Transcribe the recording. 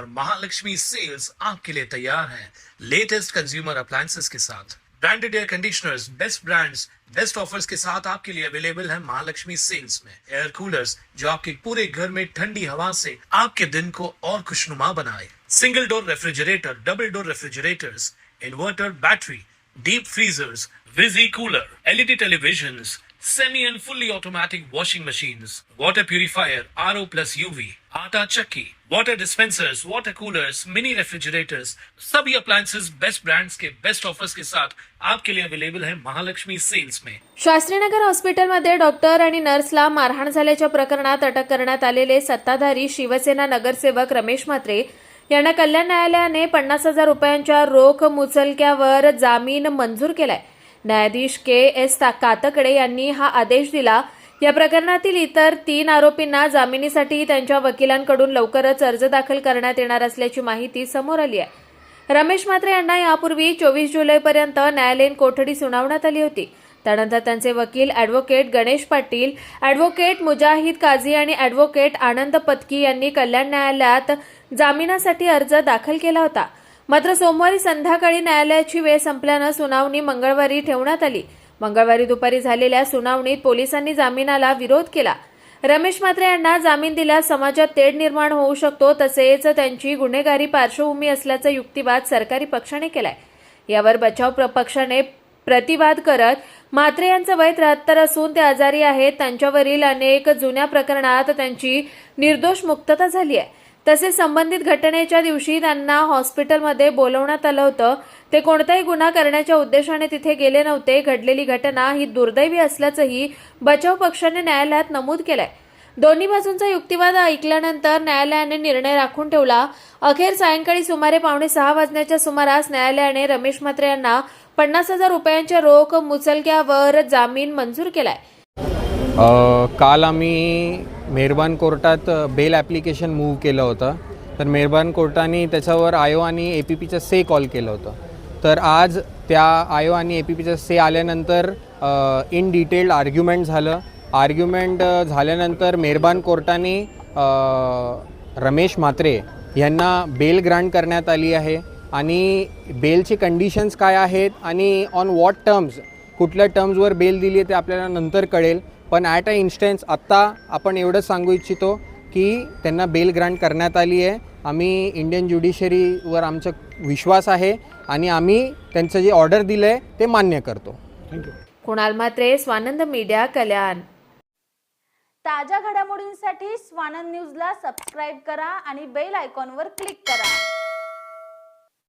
और महालक्ष्मी सेल्स आपके लिए तैयार है लेटेस्ट कंज्यूमर अप्लायंसेस के साथ। Branded air conditioners, best brands, best offers के साथ आपके लिए अवेलेबल है महालक्ष्मी सेल्स में। एयर कूलर्स जो आपके पूरे घर में ठंडी हवा से आपके दिन को और खुशनुमा बनाए। Single door refrigerator, double door refrigerators, inverter battery, deep freezers, विजी cooler, LED televisions, semi and fully automatic washing machines, water purifier, RO plus UV, आटा चक्की, water dispensers, water coolers, mini refrigerators, सभी appliances बेस्ट ब्रांड्स के best offers के साथ आपके लिए available है Mahalaxmi sales में। शास्त्रीनगर हॉस्पिटलमध्ये डॉक्टर आणि नर्सला मारहाण झाल्याच्या प्रकरणात अटक करण्यात आलेले सत्ताधारी शिवसेना नगरसेवक रमेश म्हात्रे यांना कल्याण न्यायालयाने 50,000 रुपयांच्या रोख मुचलक्यावर जामीन मंजूर केलाय। न्यायाधीश के.एस. कातकडे यांनी हा आदेश दिला। या प्रकरणातील इतर 3 आरोपींना जामिनीसाठी त्यांच्या वकिलांकडून लवकरच अर्ज दाखल करण्यात येणार असल्याची माहिती समोर आली आहे। रमेश म्हात्रे यांना यापूर्वी 24 जुलैपर्यंत न्यायालयीन कोठडी सुनावण्यात आली होती। त्यानंतर त्यांचे वकील ॲडव्होकेट गणेश पाटील, ॲडव्होकेट मुजाहिद काझी आणि ॲडव्होकेट आनंद पत्की यांनी कल्याण न्यायालयात जामिनासाठी अर्ज दाखल केला होता। मात्र सोमवारी संध्याकाळी न्यायालयाची वेळ संपल्यानं सुनावणी मंगळवारी ठेवण्यात आली। मंगळवारी दुपारी झालेल्या सुनावणीत पोलिसांनी जामिनाला विरोध केला। रमेश म्हात्रे यांना जामीन दिल्यास समाजात तेढ निर्माण होऊ शकतो, तसेच त्यांची गुन्हेगारी पार्श्वभूमी असल्याचा युक्तिवाद सरकारी पक्षाने केलाय। यावर बचाव पक्षाने प्रतिवाद करत म्हात्रे यांचं वय 73 असून ते आजारी आहेत, त्यांच्यावरील अनेक जुन्या प्रकरणात त्यांची निर्दोष मुक्तता झाली आहे। तसेच संबंधित घटनेच्या दिवशी त्यांना हॉस्पिटलमध्ये बोलवण्यात आलं होतं। ते कोणताही गुन्हा करण्याच्या उद्देशाने तिथे गेले नव्हते। घडलेली घटना ही दुर्दैवी असल्याचंही बचाव पक्षाने न्यायालयात नमूद केलंय। दोन्ही बाजूंचा युक्तिवाद ऐकल्यानंतर न्यायालयाने निर्णय राखून ठेवला। अखेर सायंकाळी सुमारे 5:45 वाजण्याच्या सुमारास न्यायालयाने रमेश म्हात्रे यांना 50,000 रुपयांच्या रोख मुचलक्यावर जामीन मंजूर केलाय। काल आम्ही मेहरबान कोर्टात बेल ॲप्लिकेशन मूव्ह केलं होतं, तर मेहरबान कोर्टाने त्याच्यावर आयो आणि APPचं से कॉल केलं होतं। तर आज त्या आयो आणि APPचं से आल्यानंतर इन डिटेल आर्ग्युमेंट झालं। आर्ग्युमेंट झाल्यानंतर मेहरबान कोर्टाने रमेश म्हात्रे यांना बेल ग्रांट करण्यात आली आहे आणि बेलचे कंडिशन्स काय आहेत आणि ऑन व्हॉट टर्म्स, कुठल्या टर्म्सवर बेल दिली आहे ते आपल्याला नंतर कळेल। पण ॲट अ इन्स्टन्स आत्ता आपण एवढंच सांगू इच्छितो की त्यांना बेल ग्रांट करण्यात आली आहे। आम्ही इंडियन ज्युडिशरीवर आमचा विश्वास आहे आणि आम्ही त्यांचं जे ऑर्डर दिलं आहे ते मान्य करतो। थँक्यू। कुणाल म्हात्रे, स्वानंद मीडिया, कल्याण। ताज्या घडामोडींसाठी स्वानंद न्यूजला सबस्क्राईब करा आणि बेल आयकॉनवर क्लिक करा।